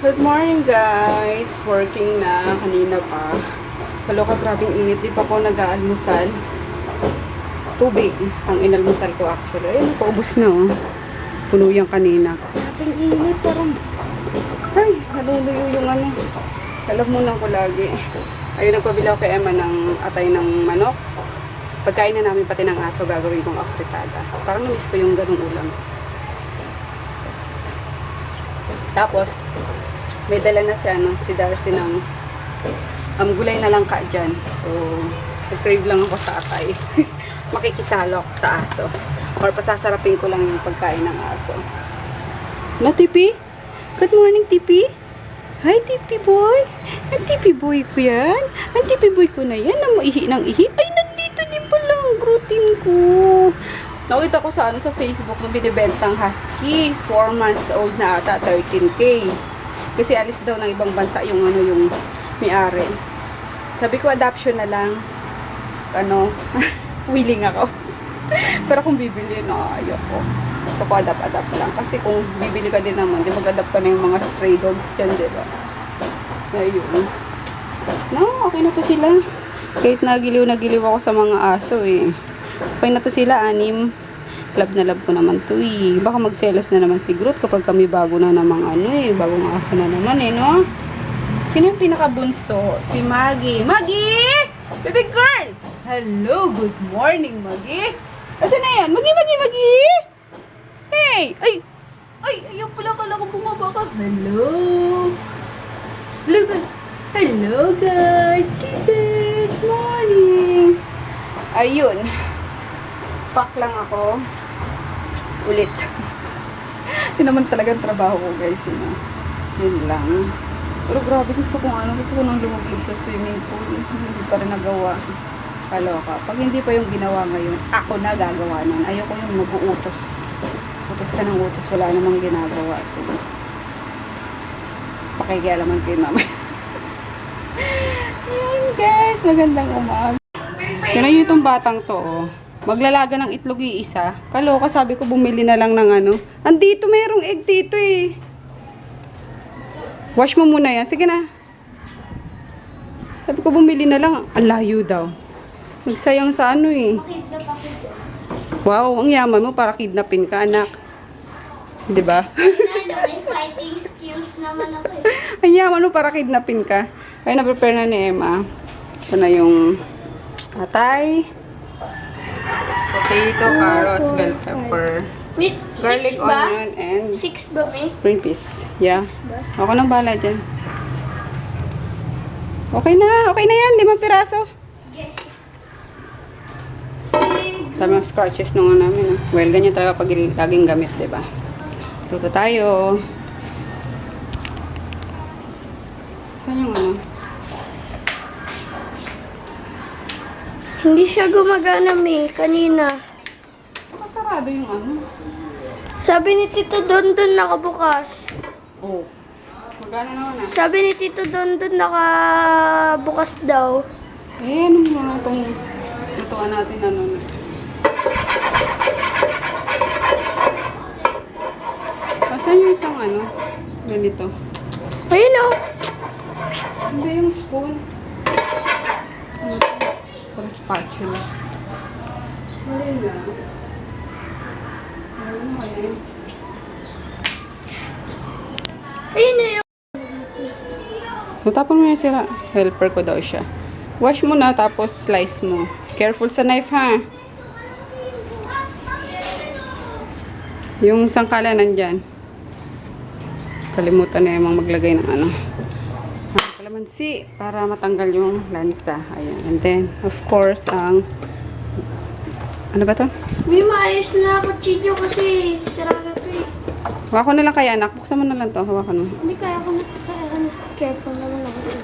Good morning guys! Working na kanina pa. Kaloka, grabing init. Di pa ako nag-aalmusal. Tubig ang inalmusal ko actually. Ayun, paubos na oh. Puno yan kanina. Grabing init. Parang, ay, naluluyo yung ano. Alam mo na ko lagi. Ayun, nagpabila ko kay Emma ng atay ng manok. Pagkain na namin pati ng aso, gagawin kong afritada. Parang namiss ko yung ganung ulam. Tapos, may dala na si Darcy ng gulay na lang ka dyan. So, nag-crave lang ako sa atay. Makikisalo ako sa aso. Or pasasarapin ko lang yung pagkain ng aso. Na, Tipi? Good morning, Tipi. Hi, Tipi boy. Ang Tipi boy ko yan. Ang Tipi boy ko na yan. Ang maihi ng ihi. Ay, nandito din pala ang routine ko. Nakita ko sa Facebook na binibentang husky. 4 months old na ata, 13K. Kasi alis daw ng ibang bansa yung may-ari. Sabi ko adoption na lang. Willing ako. Pero kung bibili na ayoko. So ko adapt lang. Kasi kung bibili ka din naman, di mag-adapt ka na yung mga stray dogs dyan, di ba? Ayun. No, okay na to sila. Kahit nagiliw ako sa mga aso eh. Okay na to sila, 6. Love na love ko naman to eh. Baka magselos na naman si Groot kapag kami bago na namang bagong aso na naman eh, no? Sino yung pinakabunso? Si Maggie. Maggie! Baby girl! Hello, good morning, Maggie. Asa na yan? Maggie! Hey! Ay, ayaw pala, kala ko bumaba ka. Hello! Look at... Hello, guys! Kisses! Morning! Ayun. Pack lang ako. Ulit. Yun naman talagang trabaho ko, guys. Yun lang. Pero grabe, gusto ko nang lumublob sa swimming pool. Hindi pa rin nagawa. Kaloka. Pag hindi pa yung ginawa ngayon, ako na gagawa nun. Ayoko yung mag-uutos. Utos ka ng utos, wala namang ginagawa. So, pakikialaman kayo mamaya. Ayan, guys. Magandang umaga. Tignan nyo itong batang to, oh. Maglalaga ng itlog iisa. Kaloka, sabi ko bumili na lang ng Andito, mayroong egg dito eh. Wash mo muna yan. Sige na. Sabi ko bumili na lang. Ang layo daw. Nagsayang sa eh. Wow, ang yaman mo para kidnapin ka, anak. Diba? May fighting skills naman ako eh. Ang yaman mo para kidnapin ka. Ay, na-prepare na ni Emma. Ito na yung atay. Potato, carrots, bell pepper, Wait, garlic, 6 ba? onion, and 6 ba, may? green peas. Yeah. Ako nang bahala dyan. Okay na yan. 5 piraso. Okay. Dami ng scratches nung namin. Well, ganyan talaga pag laging gamit, diba? Luto tayo. Saan yung Hindi siya gumagana, may, kanina. Masarado yung Sabi ni Tito Dondon nakabukas. Oh. Magana naman Sabi ni Tito Dondon nakabukas daw. Eh, ano mo na itong lutuan natin Saan yung isang ganito? Ayun o. Hindi yung spoon. Para spatula. Ayun na. Ayun na yun. Matapon mo yung sila. Helper ko daw siya. Wash mo na tapos slice mo. Careful sa knife ha. Yung sangkala nandyan. Kalimutan na yung maglagay ng kalamansi para matanggal yung lansa. Ayan. And then, of course, ano ba to? May maayos na kutsilyo kasi sira na ito eh. Hawakan na lang kaya anak. Buksan mo na lang to. Hawakan mo. Hindi kaya ko na. Careful naman ako.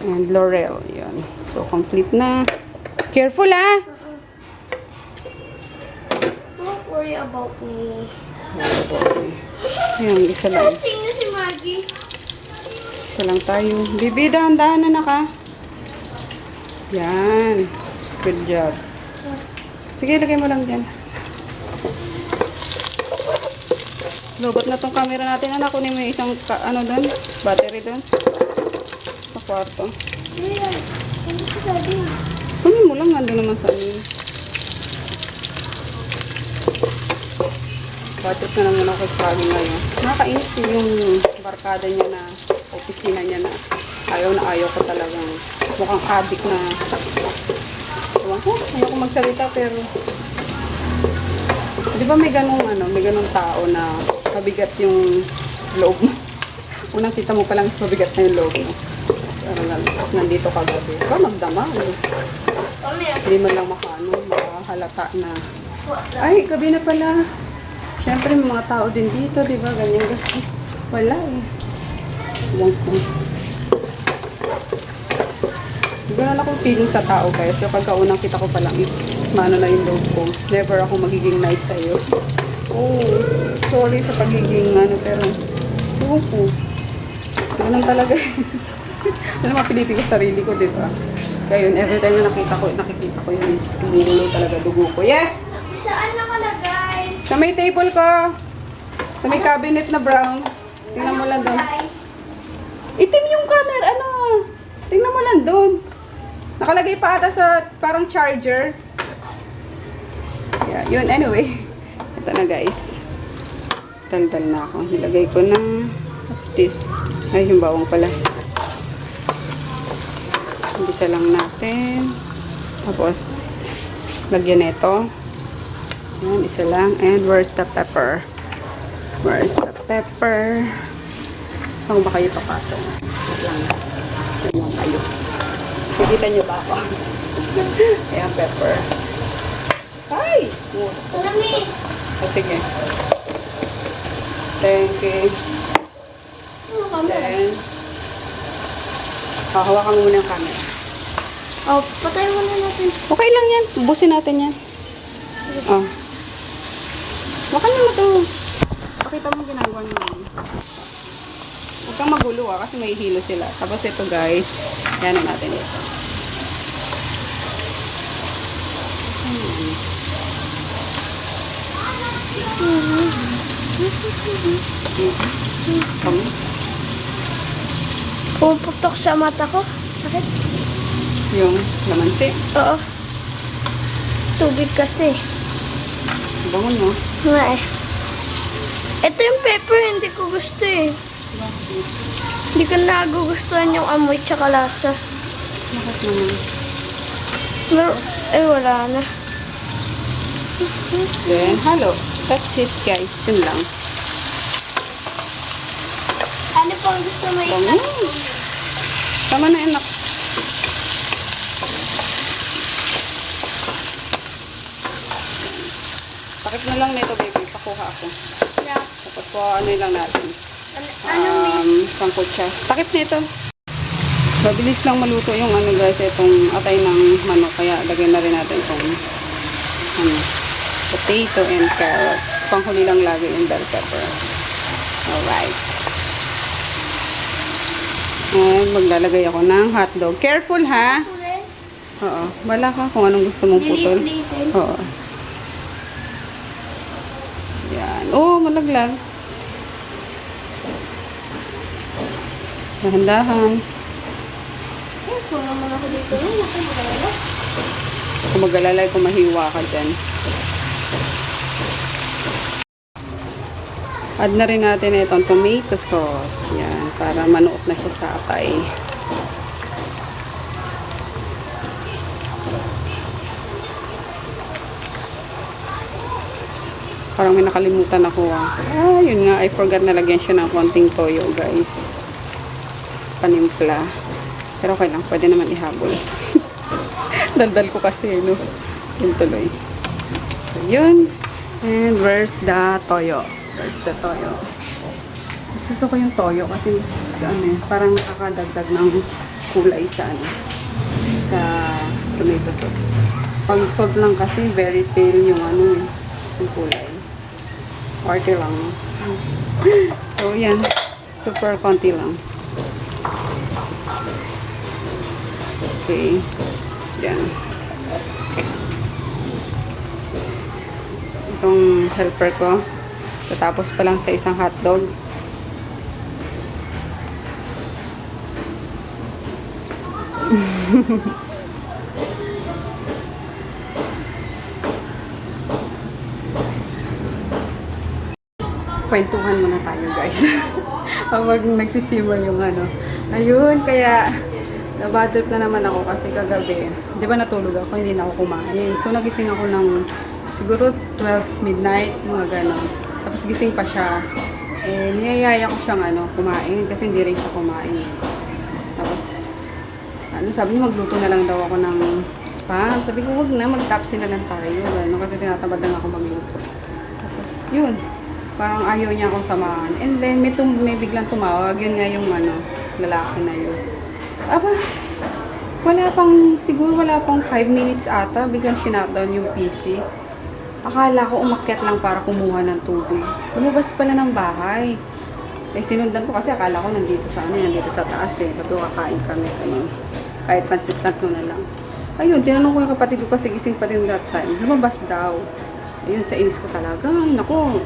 And L'Oreal. Yan. So, complete na. Careful ah! Don't worry about me. Ayan, isa lang. Tingnan na si Maggie. Isa lang tayo. Bibi, dahan-dahan na naka. Yan. Good job. Sige, lagay mo lang dyan. Lobot na tong camera natin. Anak, kunin mo yung isang, ano doon? Battery doon. Sa kwarto. Yeah. Ano si Daddy? Kunin mo lang, nandun naman sa amin. Batot na naman ako sa Froggy ngayon. Nakakainis yung barkada niya na, opisina niya na ayaw na ayaw ko talagang mukhang addict na. Ewan ko, ayaw ko magsalita pero di ba may ganung ano, may ganung tao na mabigat yung loob mo. Unang kita mo palang mabigat na yung loob mo. Pero nandito ka gabi. Ba magdama. Hindi man lang makahalata na ay, gabi na pala. Siyempre, may mga tao din dito, di ba? Ganyan. Wala eh. Ewan ko. Ganun ako feeling sa tao, guys. Kapag unang kita ko pa lang is, maano na yung loob ko. Never ako magiging nice sa'yo. Oh, sorry sa pagiging ano, pero ewan ko. Ganun talaga eh. Ano mapilitin ko sa sarili ko, di ba? Kaya yun, every time na nakikita ko yun is, kumulo talaga dugo ko. Yes! Saan nakalagay? Sa may table ko. Sa may cabinet na brown. Tingnan mo lang doon. Itim yung color. Ano? Tingnan mo lang doon. Nakalagay pa ata sa parang charger. Yeah, yun. Anyway. Ito na guys. Daldal na ako. Nilagay ko ng what's this? Ay, yung bawang pala. Umpisa lang natin. Tapos, lagyan nito. Yan, isa lang. And where's the pepper? Where's the pepper? Saan ba kayo papasok? Yan. Yan kayo. Nakikita nyo ba ako? Ayan, pepper. Ay! Lamig! Oh, sige. Thank you. Then, hahawakan mo muna yung camera. Oh, patayin mo na natin. Okay lang yan. Ubusin natin yan. Oh. Baka naman ito. Pakita mo ginagawa niyo. Huwag kang magulo kasi may hilo sila. Tapos ito guys, yan na natin ito. Pumuputok sa mata ko. Sakit. Yung lamansi. Oo. Tubig kasi. Bangon mo. Nga eh. Ito yung pepper, hindi ko gusto eh. Hindi ko nagugustuhan yung amoy tsaka lasa. Bakit naman? Pero, wala na. Then, halo. That's it guys. Yun lang. Ano pang gusto mo Bangon. Tama na anak. Takip na lang nito baby. Pakuha ako. Yeah. Tapos po ano lang natin. Anong Pangkutsa. Takip nito. Mabilis lang maluto yung ano guys, itong atay ng manok. Kaya lagyan na rin natin itong ano, potato and carrot. Panghuli lang lagi yung bell pepper. Alright. And maglalagay ako ng hotdog. Careful ha. kulay? Oo. Wala ka kung anong gusto mong putol. Lilit-litin. Oo. Yan. Oh, malaglag. Dahan-dahan. Kung naman ako dito, nakagala. Kung mag-alalay, kung mahiwa ka dyan. Add na rin natin itong tomato sauce. Yan. Para manuot na siya sa atay. Parang may nakalimutan ako yun nga. I forgot na lagyan siya ng konting toyo guys. Panimpla. Pero okay lang. Pwede naman ihabol. Daldal ko kasi, no? Yun tuloy. So, yun. And where's the toyo? Where's the toyo? Mas gusto ko yung toyo kasi parang nakakadagdag ng kulay sa sa tomato sauce. Pag salt lang kasi, very pale yung yung kulay. Party lang. So, yan. Super konti lang. Okay. Yan. Itong helper ko, Tatapos pa lang sa isang hotdog. Kwentuhan muna tayo, guys. Pag nagsisimmer yung ano. Ayun, kaya na-bad trip na naman ako kasi kagabi. Di ba natulog ako, hindi na ako kumain. So, nagising ako ng siguro 12 midnight, mga gano'n. Tapos gising pa siya. Eh, niyayaya ko siyang kumain kasi hindi rin siya kumain. Tapos, sabi niya magluto na lang daw ako ng spam. Sabi ko, wag na, mag-tapsi na lang tayo. Kasi tinatamad lang ako magluto. Tapos, yun. Parang ayaw niya akong samahan. And then, may biglang tumawag. Yun nga yung lalaki na yun. Aba, siguro wala pang 5 minutes ata. Biglang shutdown yung PC. Akala ko umakyat lang para kumuha ng tubig. Lumabas pala ng bahay. Eh, sinundan ko kasi akala ko nandito sa taas eh. Sabi ko, kakain kami. Kahit pansit-kanto na lang. Ayun, tinanong ko yung kapatid ko kasi gising pa din that time. Lumabas daw. Ayun, sa inis ko talaga. Ay, naku.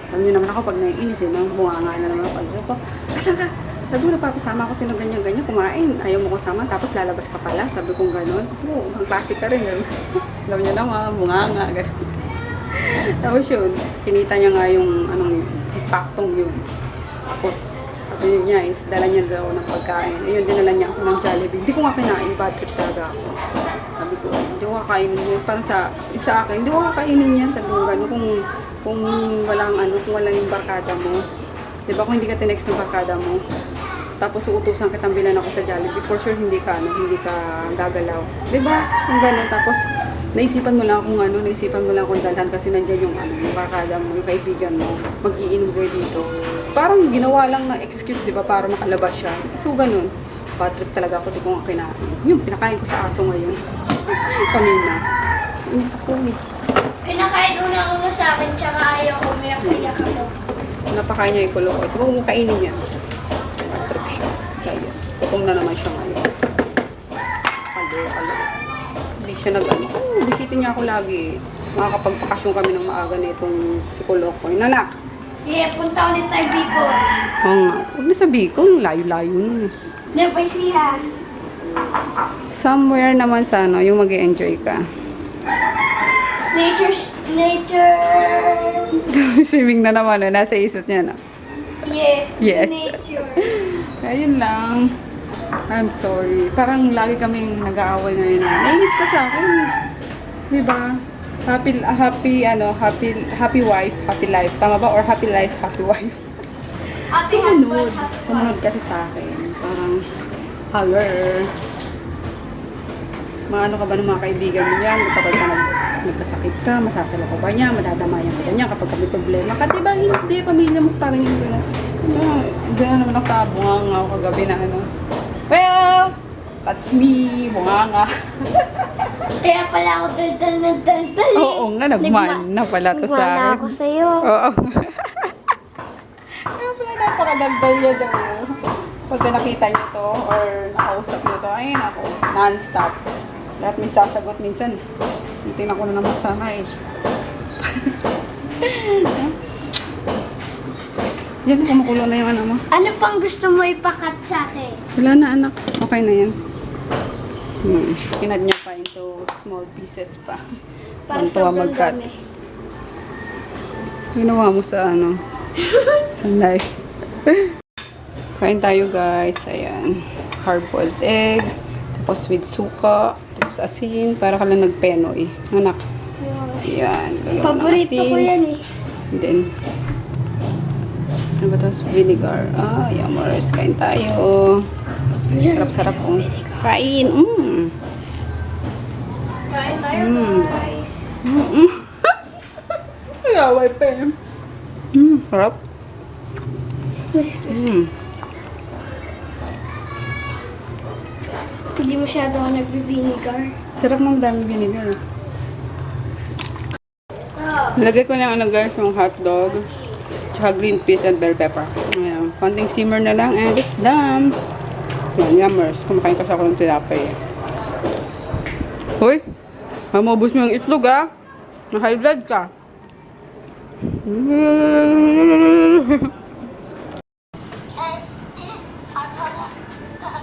Alam niyo naman ako pag naiinis eh, bunganga na naman ako. Sabi ko, asan ka? Sabi ko, napapasama ako sino ganyan-ganyan, kumain. Ayaw mo kasama, tapos lalabas ka pala. Sabi ko gano'n. Oo, ang klase ka rin. Alam niyo naman, bunganga. Gano'n. Tapos yun, kinita niya nga yung paktong yun. Tapos, sabi niya is, dala niya daw ng pagkain. Ayun, dinala niya ako ng Jollibee. Hindi ko nga kinain, bad trip talaga ako. Sabi ko, hindi ko kakainin yan. Parang sa akin, hindi ko kakainin yan. Sabi ko gano'n, kung walang yung barkada mo. Diba kung hindi ka tinext ng barkada mo, tapos uutusan kitang bilan ako sa Jollibee, for sure hindi ka gagalaw. Diba? Kung gano'n, tapos naisipan mo lang kung dalhan kasi nandiyan yung barkada mo, yung kaibigan mo, mag-iinom kayo dito. Parang ginawa lang ng excuse, diba, para makalabas siya. So, ganun. Bad trip talaga ako, di ko nga kinain. Yung pinakain ko sa aso ngayon. Kanina. Inis ako eh. Pinakain una sa akin, tsaka ayaw ko, umiyak-iyak ako. Napakain niya yung kulo ko. Sabi ko, kung kainin niya. Bad trip siya. Kaya, gutom na naman siya ngayon. Kalo. Hindi siya bisitin niya ako lagi. Makakapagpakasyon kami ng maaga na itong si kulo ko. Anak! Yeah, punta ulit tayo Bicol. Oo nga. Huwag na sa Bicol. Layo-layo nun. Never see ha. Somewhere naman sa yung mag-e-enjoy ka. Nature. Swimming na naman, nasa isip niya na. Yes. Yes. Nature. Ayun lang. I'm sorry. Parang lagi kaming nag-aaway ngayon. Nainis ka sa akin. Diba? Happy wife, happy life. Tama ba? Or happy life, happy wife? Happy husband, Sumunod kasi sa akin. Parang, haller. Maano ka ba ng mga kaibigan mo yan? Kapag ka nagkasakit ka, masasalo ka ba niya? Madadamayan ka ba niya kapag may problema ka? Diba? Hindi, pamilya mo parang hindi na. Hindi na naman ako sa bunganga ako kagabi na well, that's me, bunganga. Kaya pala ako daldal. Oo nga, nagman na pala to sa Nagmana akin. ako sa'yo. Oo. Kaya pala napakadaldal niya daw. Pagka nakita niyo to or nakausap niyo to, ayun ako, non-stop. Lahat may sasagot minsan. Tingnan ko na naman sana eh. Yan, kumukulo na yung mo. Ano pang gusto mo ipakat sa akin? Wala na anak. Okay na yan. Kinad niya pa into small pieces pa. Para Bantuwa sobrang mag-cut. dami. Ginawa mo sa sa knife. Kain tayo guys. Ayan. Hard-boiled egg. Tapos with suka. Tapos asin. Para ka lang nagpenoy. Anak. Ayan. Lagyan mo ng Paborito asin. ko yan eh. And then, ano ba ito? Vinegar. Yummers. Kain tayo. Sarap-sarap po. Kain. Kain tayo guys. Laway pa yun. Sarap. Hindi masyado ako nagbe-vinegar. Sarap ng dami vinegar. Lagay ko lang guys, yung hotdog. Tsaka green peas and bell pepper. Ayan. Konting simmer na lang and it's done. Yan, yummers. Kumakain kasi ako ng tilapay. Hoy! Mamubos mo yung itlog ah. Na high blood ka.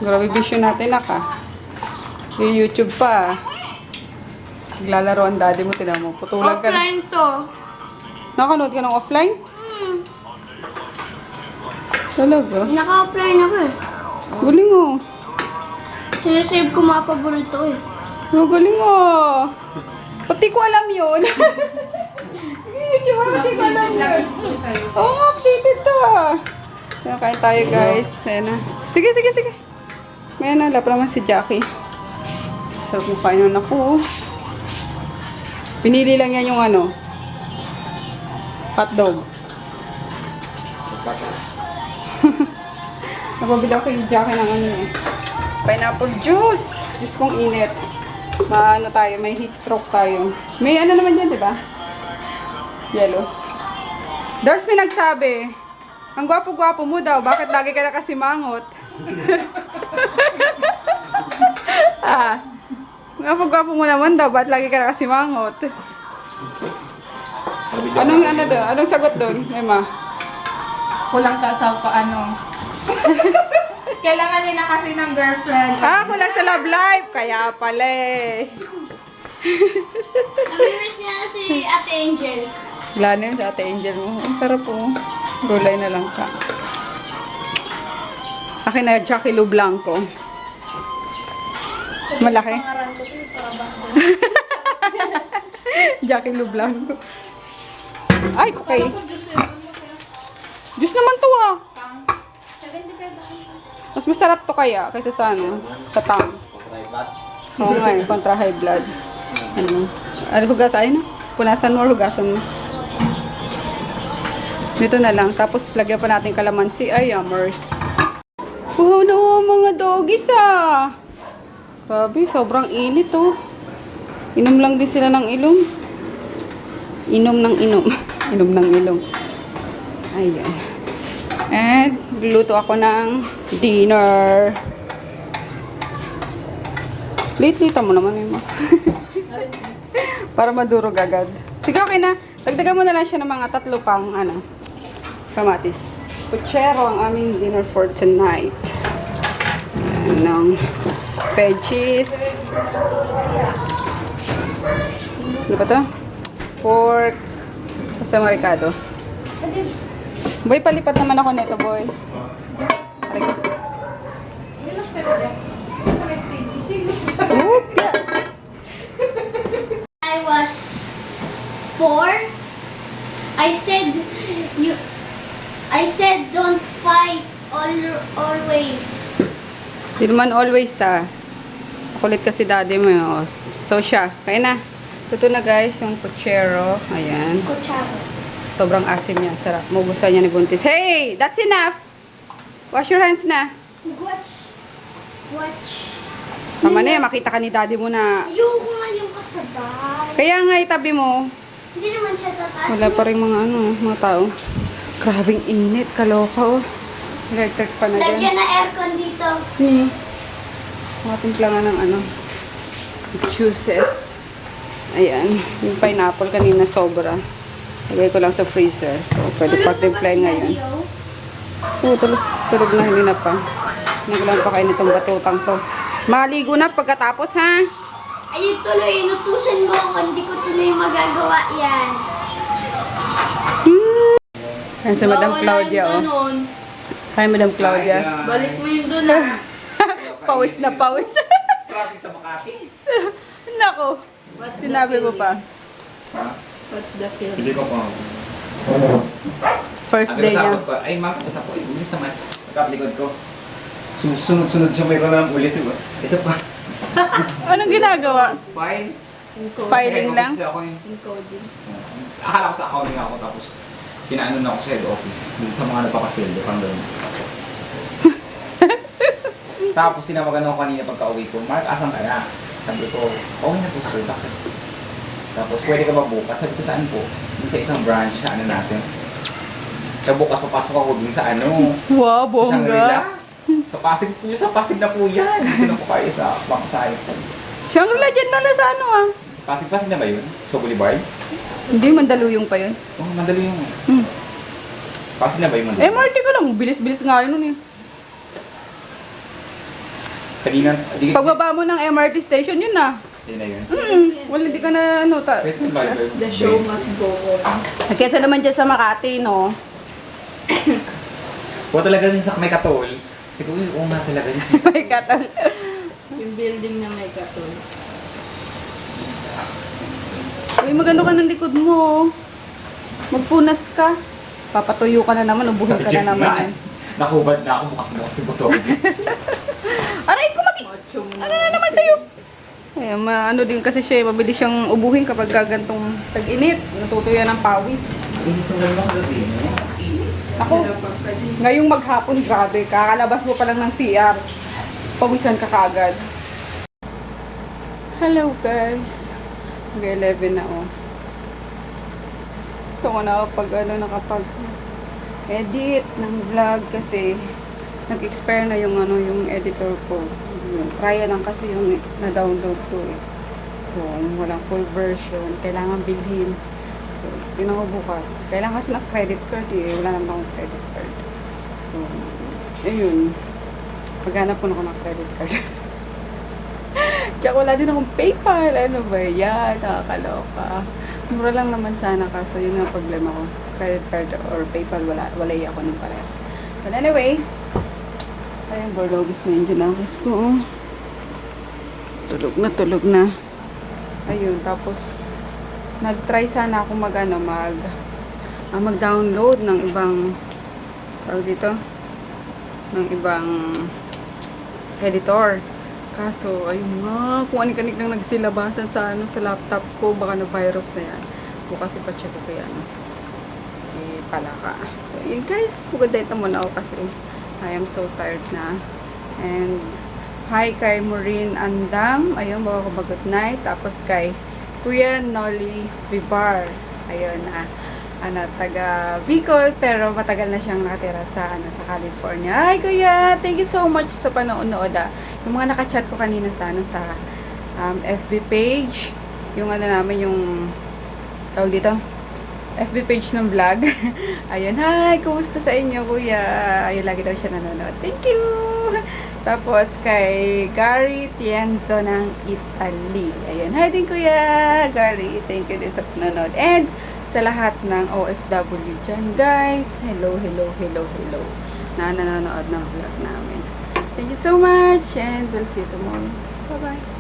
Grabe vision natin yung YouTube pa. Naglalaro ang daddy mo, tinan mo. Putulan ka na. Offline to. Nakanood ka ng offline? Talaga? Naka-offline ako eh. Galing oh. Sinasave ko mga paborito eh. Galing oh. Pati ko alam yun. YouTube, pati ko alam yun. Oo, updated to Kaya kain tayo guys. Ayan na. Sige. May lap naman si Jackie. Sarap mo kainan ako. Pinili lang yan yung hotdog. Napabili ako kay Jackie ng pineapple juice. Diyos kong init. May heat stroke tayo. May naman yan, di ba? Yellow. There's may nagsabi, ang gwapo-gwapo mo daw, bakit lagi ka na kasi mangot? Gwapo-gwapo mo naman daw, bakit lagi ka na kasi mangot? Anong sagot doon, Emma? Kulang ka sa Kailangan niya na kasi ng girlfriend. Kulang sa love life, kaya pala eh. Namimiss niya si Ate Angel. Wala na yun sa Ate Angel mo. Ang sarap po. Gulay na lang ka. Akin na Jackie Lu Blanco. Malaki? Jackie Lu Blanco. Ay, okay. Juice naman to Mas masarap to kaya kaysa sa sa tang. Oo nga kontra high blood. Hugasan punasan mo, hugasan mo. Dito na lang. Tapos lagyan pa natin kalamansi. Ay, yummers. Wow na mga doggies Grabe, sobrang init Inom lang din sila ng ilong. Inom ng ilong. Ayan. And, luluto ako ng dinner. Late-late mo naman yun mo. Para madurog agad. Sige, okay na. Dagdagan mo na lang siya ng mga 3 pang, kamatis. Puchero ang aming dinner for tonight. Ayan, ng veggies. Ano ba to? Pork. Basta marikado. Boy, palipat naman ako nito, boy. Oop, yeah. I was 4. I said don't fight always. Di naman always, Kulit kasi daddy mo, So, siya. Kaya na. Ito na, guys, yung puchero. Ayan. Kutsara. Sobrang asim niya. Sarap. Magustuhan niya ni Buntis. Hey! That's enough! Wash your hands na. Watch. Tama na yan. Makita ka ni daddy mo na. Yung kasabay. Kaya nga itabi mo. Hindi naman siya tataas. Wala pa rin mga tao. Grabing init. Kaloka, Electric pa na dyan. Lagyan na aircon dito. Mga timpla nga ng juices. Ayan. Yung pineapple kanina sobra. Lagay ko lang sa freezer. So, pwede pa timplahin ngayon. Tulog na, hindi na pa. Naglang pa kayo nitong batutang to. Maligo na pagkatapos, ha? Ayun tuloy, inutusan mo ako. Hindi ko tuloy magagawa yan. Ayan si Madam Claudia, Hi, Madam Claudia. Balik mo yun doon Pawis na pawis. Traffic sa Makati. Nako. Sinabi mo pa. What's the feel? Hindi ko pa. First day niya. Ay, ma'am, basta po. Bilis naman. Pagkapalikod ko. Sunod-sunod siya may na ulit. Ito pa. Anong ginagawa? Fine. Filing lang? Encoding. Akala ko sa accounting ako tapos pinaano na ako sa head office. Dun sa mga nagpapasweldo pang doon. Tapos sinamagan ako kanina pagka-uwi ko. Mark, asan ka na? Sabi ko, okay na po sir. Bakit? Tapos pwede ka ba bukas? Sabi ko, saan po? Dun sa isang branch na natin. Sa bukas papasok ako dun sa Wow, isang bongga. rila. Sa Pasig na po yan. Dito na po kayo sa Bangsay. Shangri-La dyan na sa Pasig na ba yun? Sa Boulevard? Hindi, Mandaluyong pa yun. Oh, madali yung... Hmm. Kasi na ba yung madali? MRT ka lang, bilis-bilis nga yun eh. Kanina, di Pagbaba mo ng MRT station, yun na. Yun na yun. Wala, di ka na ano. Pwede ba yun? The show must go on. Kesa naman dyan sa Makati, no? O talaga sin sa may katol. Sige, uy, oo nga talaga yun. May katal. Yung building na may katol. Uy, magano ka ng likod mo. Magpunas ka. Papatuyo ka na naman, ubuhin ka na naman. Nakubad na ako, bukas si buto. Aray, kumaki! Macho mo Ano na naman sa'yo? Ay, ano din kasi siya, mabilis siyang ubuhin kapag gantong tag-init. Natutuyo ng pawis. Init na lang gabi. Ako, ngayong maghapon, grabe, kakalabas mo pa lang ng CR. Pawisan ka kaagad. Hello guys. Mag-11 na oh. So ko nakapag edit ng vlog kasi nag-expire na yung yung editor ko. Yung trial lang kasi yung na-download ko eh. So, walang full version. Kailangan bilhin. So, yun ako bukas. Kailangan kasi ng credit card eh. Wala naman akong credit card. So, ayun. Maghanap po na ako ng credit card. Tsaka wala din akong PayPal. Ano ba yan? Nakakaloka. Mura lang naman sana kaso yun nga problema ko. Credit card or PayPal, wala ako ng pareho. But anyway, ayun, borlogis na yung ginakis ko. Oh. Tulog na. Ayun, tapos nag-try sana ako mag-download ng ibang dito ng ibang editor. Kaso, ayun nga, kung anik-anik nang nagsilabasan sa sa laptop ko, baka na-virus na yan. Bukas ipacheck ko kaya palaka. So, yun guys, mag-date na muna ako kasi I am so tired na. And, hi kay Maureen Andam. Ayun, baka ko mag-good night. Tapos kay Kuya Nolly Vibar. Ayun, taga Bicol, pero matagal na siyang nakatira sa California. Hi Kuya! Thank you so much sa panonood. Yung mga nakachat ko kanina sa FB page. Yung namin, yung tawag dito, FB page ng vlog. Ayun, hi! Kumusta sa inyo, Kuya? Ayun, lagi daw siya nanonood. Thank you! Tapos, kay Gary Tienzo ng Italy. Ayun, hi din, Kuya! Gary, thank you din sa panonood. And, sa lahat ng OFW dyan, guys. Hello na nanonood ng vlog namin. Thank you so much and we'll see you tomorrow. Bye-bye!